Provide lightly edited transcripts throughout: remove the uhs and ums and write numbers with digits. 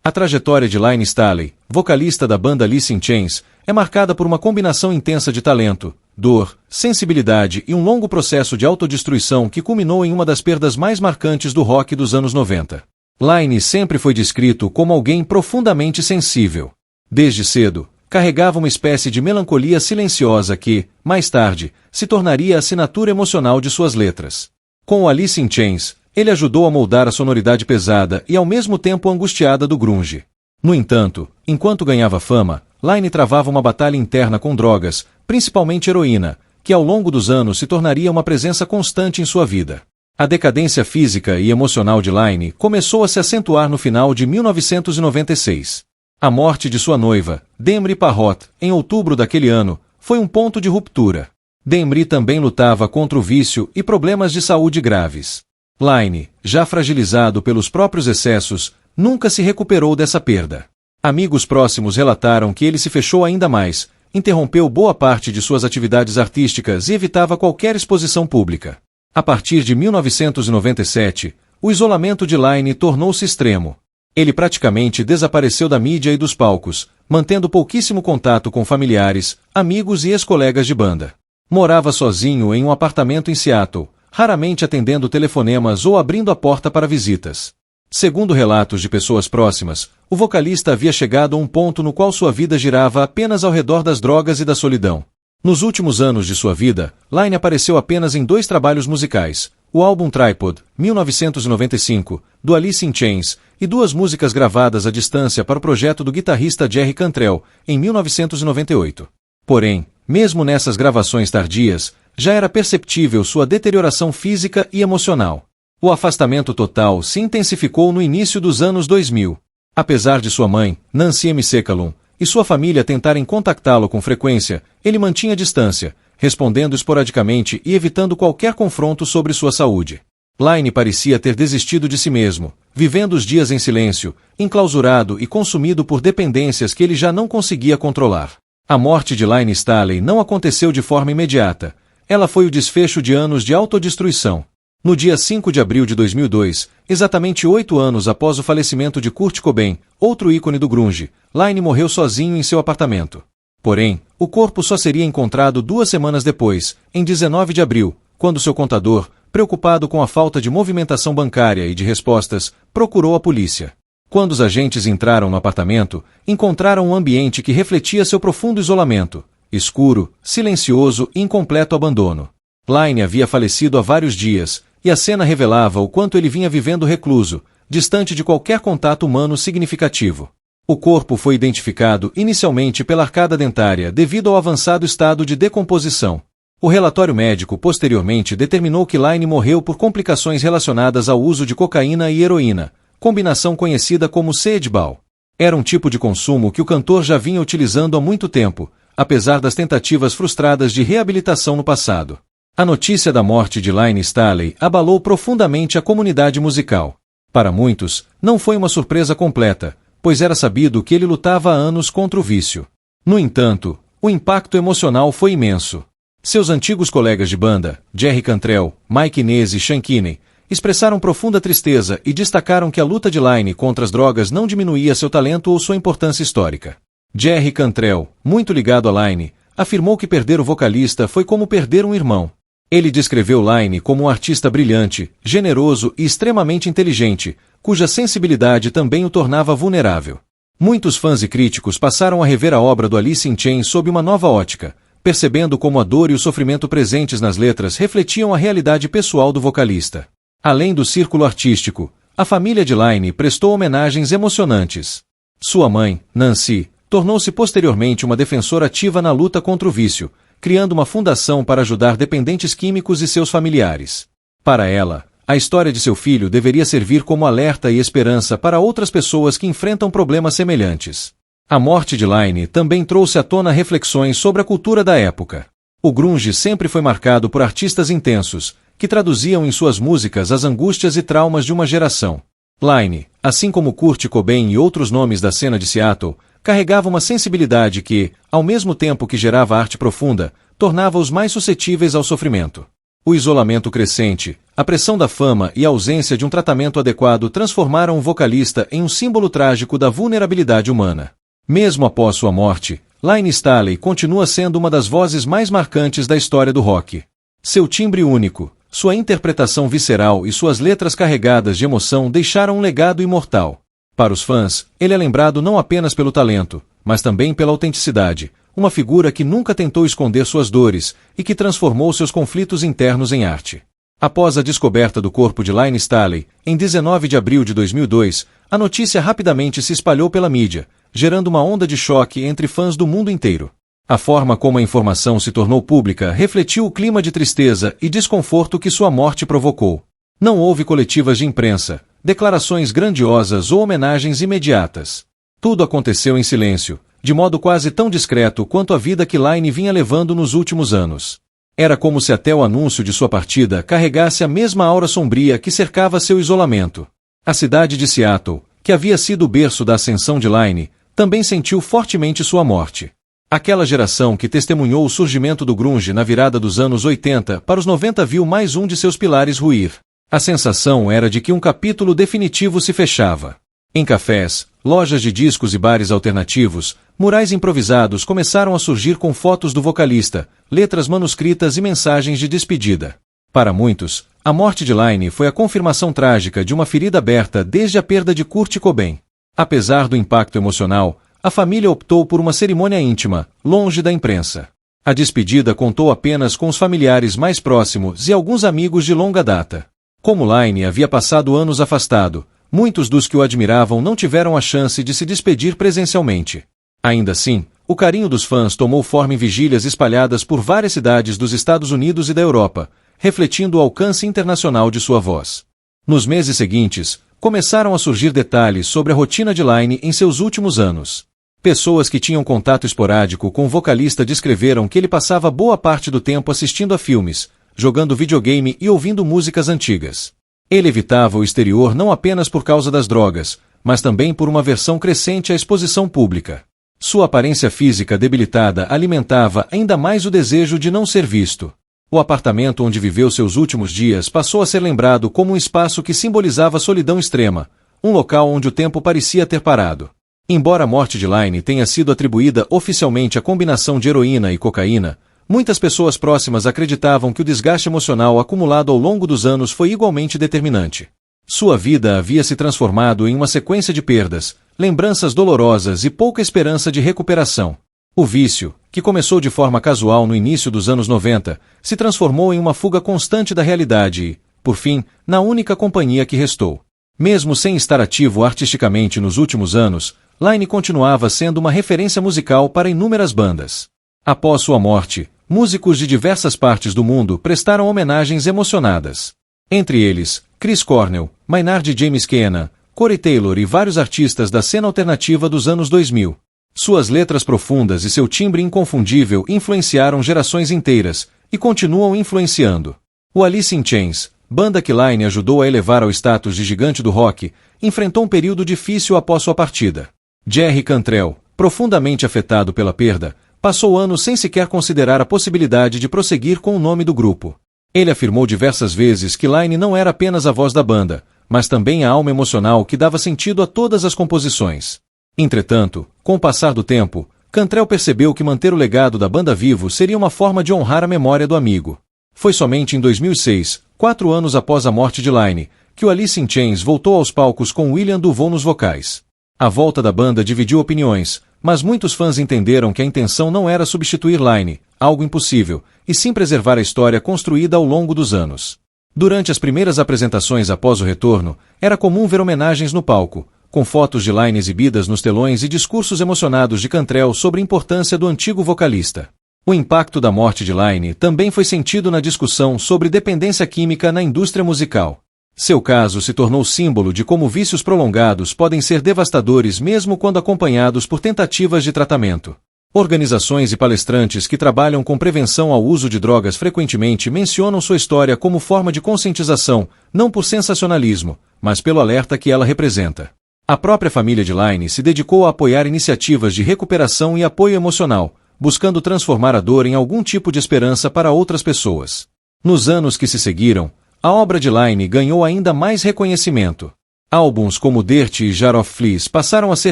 A trajetória de Layne Staley, vocalista da banda Alice in Chains, é marcada por uma combinação intensa de talento, dor, sensibilidade e um longo processo de autodestruição que culminou em uma das perdas mais marcantes do rock dos anos 90. Layne sempre foi descrito como alguém profundamente sensível. Desde cedo, carregava uma espécie de melancolia silenciosa que, mais tarde, se tornaria a assinatura emocional de suas letras. Com o Alice in Chains, ele ajudou a moldar a sonoridade pesada e ao mesmo tempo angustiada do grunge. No entanto, enquanto ganhava fama, Layne travava uma batalha interna com drogas, principalmente heroína, que ao longo dos anos se tornaria uma presença constante em sua vida. A decadência física e emocional de Layne começou a se acentuar no final de 1996. A morte de sua noiva, Demri Parrott, em outubro daquele ano, foi um ponto de ruptura. Demri também lutava contra o vício e problemas de saúde graves. Layne, já fragilizado pelos próprios excessos, nunca se recuperou dessa perda. Amigos próximos relataram que ele se fechou ainda mais, interrompeu boa parte de suas atividades artísticas e evitava qualquer exposição pública. A partir de 1997, o isolamento de Layne tornou-se extremo. Ele praticamente desapareceu da mídia e dos palcos, mantendo pouquíssimo contato com familiares, amigos e ex-colegas de banda. Morava sozinho em um apartamento em Seattle, raramente atendendo telefonemas ou abrindo a porta para visitas. Segundo relatos de pessoas próximas, o vocalista havia chegado a um ponto no qual sua vida girava apenas ao redor das drogas e da solidão. Nos últimos anos de sua vida, Layne apareceu apenas em 2 trabalhos musicais, o álbum Tripod, 1995, do Alice in Chains, e 2 músicas gravadas à distância para o projeto do guitarrista Jerry Cantrell, em 1998. Porém, mesmo nessas gravações tardias, já era perceptível sua deterioração física e emocional. O afastamento total se intensificou no início dos anos 2000. Apesar de sua mãe, Nancy McCallum, e sua família tentarem contactá-lo com frequência, ele mantinha distância, respondendo esporadicamente e evitando qualquer confronto sobre sua saúde. Layne parecia ter desistido de si mesmo, vivendo os dias em silêncio, enclausurado e consumido por dependências que ele já não conseguia controlar. A morte de Layne Staley não aconteceu de forma imediata. Ela foi o desfecho de anos de autodestruição. No dia 5 de abril de 2002, exatamente 8 anos após o falecimento de Kurt Cobain, outro ícone do grunge, Layne morreu sozinho em seu apartamento. Porém, o corpo só seria encontrado 2 semanas depois, em 19 de abril, quando seu contador, preocupado com a falta de movimentação bancária e de respostas, procurou a polícia. Quando os agentes entraram no apartamento, encontraram um ambiente que refletia seu profundo isolamento, escuro, silencioso e em completo abandono. Layne havia falecido há vários dias, e a cena revelava o quanto ele vinha vivendo recluso, distante de qualquer contato humano significativo. O corpo foi identificado inicialmente pela arcada dentária devido ao avançado estado de decomposição. O relatório médico posteriormente determinou que Layne morreu por complicações relacionadas ao uso de cocaína e heroína, combinação conhecida como Sedbal. Era um tipo de consumo que o cantor já vinha utilizando há muito tempo, apesar das tentativas frustradas de reabilitação no passado. A notícia da morte de Layne Staley abalou profundamente a comunidade musical. Para muitos, não foi uma surpresa completa, pois era sabido que ele lutava há anos contra o vício. No entanto, o impacto emocional foi imenso. Seus antigos colegas de banda, Jerry Cantrell, Mike Inez e Sean Kinney, expressaram profunda tristeza e destacaram que a luta de Layne contra as drogas não diminuía seu talento ou sua importância histórica. Jerry Cantrell, muito ligado a Layne, afirmou que perder o vocalista foi como perder um irmão. Ele descreveu Layne como um artista brilhante, generoso e extremamente inteligente, cuja sensibilidade também o tornava vulnerável. Muitos fãs e críticos passaram a rever a obra do Alice in Chains sob uma nova ótica, percebendo como a dor e o sofrimento presentes nas letras refletiam a realidade pessoal do vocalista. Além do círculo artístico, a família de Layne prestou homenagens emocionantes. Sua mãe, Nancy, tornou-se posteriormente uma defensora ativa na luta contra o vício, criando uma fundação para ajudar dependentes químicos e seus familiares. Para ela, a história de seu filho deveria servir como alerta e esperança para outras pessoas que enfrentam problemas semelhantes. A morte de Layne também trouxe à tona reflexões sobre a cultura da época. O grunge sempre foi marcado por artistas intensos, que traduziam em suas músicas as angústias e traumas de uma geração. Layne, assim como Kurt Cobain e outros nomes da cena de Seattle, carregava uma sensibilidade que, ao mesmo tempo que gerava arte profunda, tornava-os mais suscetíveis ao sofrimento. O isolamento crescente, A pressão da fama e a ausência de um tratamento adequado transformaram o vocalista em um símbolo trágico da vulnerabilidade humana. Mesmo após sua morte, Line Staley continua sendo uma das vozes mais marcantes da história do rock. Seu timbre único, sua interpretação visceral e suas letras carregadas de emoção deixaram um legado imortal. Para os fãs, ele é lembrado não apenas pelo talento, mas também pela autenticidade, uma figura que nunca tentou esconder suas dores e que transformou seus conflitos internos em arte. Após a descoberta do corpo de Line Staley, em 19 de abril de 2002, a notícia rapidamente se espalhou pela mídia, gerando uma onda de choque entre fãs do mundo inteiro. A forma como a informação se tornou pública refletiu o clima de tristeza e desconforto que sua morte provocou. Não houve coletivas de imprensa, declarações grandiosas ou homenagens imediatas. Tudo aconteceu em silêncio, de modo quase tão discreto quanto a vida que Line vinha levando nos últimos anos. Era como se até o anúncio de sua partida carregasse a mesma aura sombria que cercava seu isolamento. A cidade de Seattle, que havia sido o berço da ascensão de Line, também sentiu fortemente sua morte. Aquela geração que testemunhou o surgimento do grunge na virada dos anos 80 para os 90 viu mais um de seus pilares ruir. A sensação era de que um capítulo definitivo se fechava. Em cafés, lojas de discos e bares alternativos, murais improvisados começaram a surgir com fotos do vocalista, letras manuscritas e mensagens de despedida. Para muitos, a morte de Line foi a confirmação trágica de uma ferida aberta desde a perda de Kurt Cobain. Apesar do impacto emocional, a família optou por uma cerimônia íntima, longe da imprensa. A despedida contou apenas com os familiares mais próximos e alguns amigos de longa data. Como Line havia passado anos afastado, muitos dos que o admiravam não tiveram a chance de se despedir presencialmente. Ainda assim, o carinho dos fãs tomou forma em vigílias espalhadas por várias cidades dos Estados Unidos e da Europa, refletindo o alcance internacional de sua voz. Nos meses seguintes, começaram a surgir detalhes sobre a rotina de Line em seus últimos anos. Pessoas que tinham contato esporádico com o vocalista descreveram que ele passava boa parte do tempo assistindo a filmes, jogando videogame e ouvindo músicas antigas. Ele evitava o exterior não apenas por causa das drogas, mas também por uma aversão crescente à exposição pública. Sua aparência física debilitada alimentava ainda mais o desejo de não ser visto. O apartamento onde viveu seus últimos dias passou a ser lembrado como um espaço que simbolizava solidão extrema, um local onde o tempo parecia ter parado. Embora a morte de Line tenha sido atribuída oficialmente à combinação de heroína e cocaína, muitas pessoas próximas acreditavam que o desgaste emocional acumulado ao longo dos anos foi igualmente determinante. Sua vida havia se transformado em uma sequência de perdas, lembranças dolorosas e pouca esperança de recuperação. O vício, que começou de forma casual no início dos anos 90, se transformou em uma fuga constante da realidade e, por fim, na única companhia que restou. Mesmo sem estar ativo artisticamente nos últimos anos, Line continuava sendo uma referência musical para inúmeras bandas. Após sua morte, músicos de diversas partes do mundo prestaram homenagens emocionadas. Entre eles, Chris Cornell, Maynard James Keenan, Corey Taylor e vários artistas da cena alternativa dos anos 2000. Suas letras profundas e seu timbre inconfundível influenciaram gerações inteiras, e continuam influenciando. O Alice in Chains, banda que Line ajudou a elevar ao status de gigante do rock, enfrentou um período difícil após sua partida. Jerry Cantrell, profundamente afetado pela perda, passou anos sem sequer considerar a possibilidade de prosseguir com o nome do grupo. Ele afirmou diversas vezes que Line não era apenas a voz da banda, mas também a alma emocional que dava sentido a todas as composições. Entretanto, com o passar do tempo, Cantrell percebeu que manter o legado da banda vivo seria uma forma de honrar a memória do amigo. Foi somente em 2006, 4 anos após a morte de Line, que o Alice in Chains voltou aos palcos com William DuVall nos vocais. A volta da banda dividiu opiniões, mas muitos fãs entenderam que a intenção não era substituir Line, algo impossível, e sim preservar a história construída ao longo dos anos. Durante as primeiras apresentações após o retorno, era comum ver homenagens no palco, com fotos de Line exibidas nos telões e discursos emocionados de Cantrell sobre a importância do antigo vocalista. O impacto da morte de Line também foi sentido na discussão sobre dependência química na indústria musical. Seu caso se tornou símbolo de como vícios prolongados podem ser devastadores mesmo quando acompanhados por tentativas de tratamento. Organizações e palestrantes que trabalham com prevenção ao uso de drogas frequentemente mencionam sua história como forma de conscientização, não por sensacionalismo, mas pelo alerta que ela representa. A própria família de Line se dedicou a apoiar iniciativas de recuperação e apoio emocional, buscando transformar a dor em algum tipo de esperança para outras pessoas. Nos anos que se seguiram, a obra de Laine ganhou ainda mais reconhecimento. Álbuns como Dirt e Jar of Fleas passaram a ser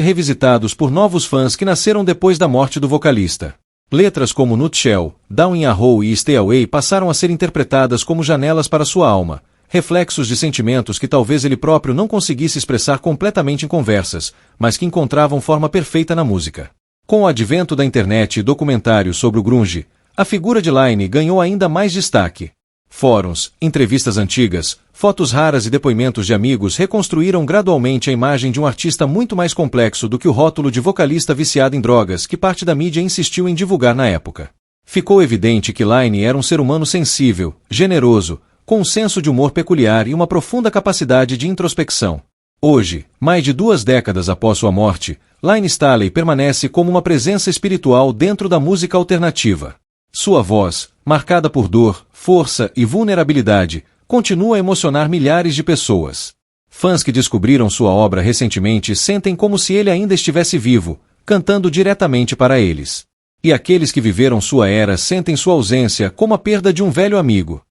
revisitados por novos fãs que nasceram depois da morte do vocalista. Letras como Nutshell, Down in a Hole e Stay Away passaram a ser interpretadas como janelas para sua alma, reflexos de sentimentos que talvez ele próprio não conseguisse expressar completamente em conversas, mas que encontravam forma perfeita na música. Com o advento da internet e documentários sobre o grunge, a figura de Laine ganhou ainda mais destaque. Fóruns, entrevistas antigas, fotos raras e depoimentos de amigos reconstruíram gradualmente a imagem de um artista muito mais complexo do que o rótulo de vocalista viciado em drogas que parte da mídia insistiu em divulgar na época. Ficou evidente que Laine era um ser humano sensível, generoso, com um senso de humor peculiar e uma profunda capacidade de introspecção. Hoje, mais de 2 décadas após sua morte, Laine Staley permanece como uma presença espiritual dentro da música alternativa. Sua voz, marcada por dor, força e vulnerabilidade, continua a emocionar milhares de pessoas. Fãs que descobriram sua obra recentemente sentem como se ele ainda estivesse vivo, cantando diretamente para eles. E aqueles que viveram sua era sentem sua ausência como a perda de um velho amigo.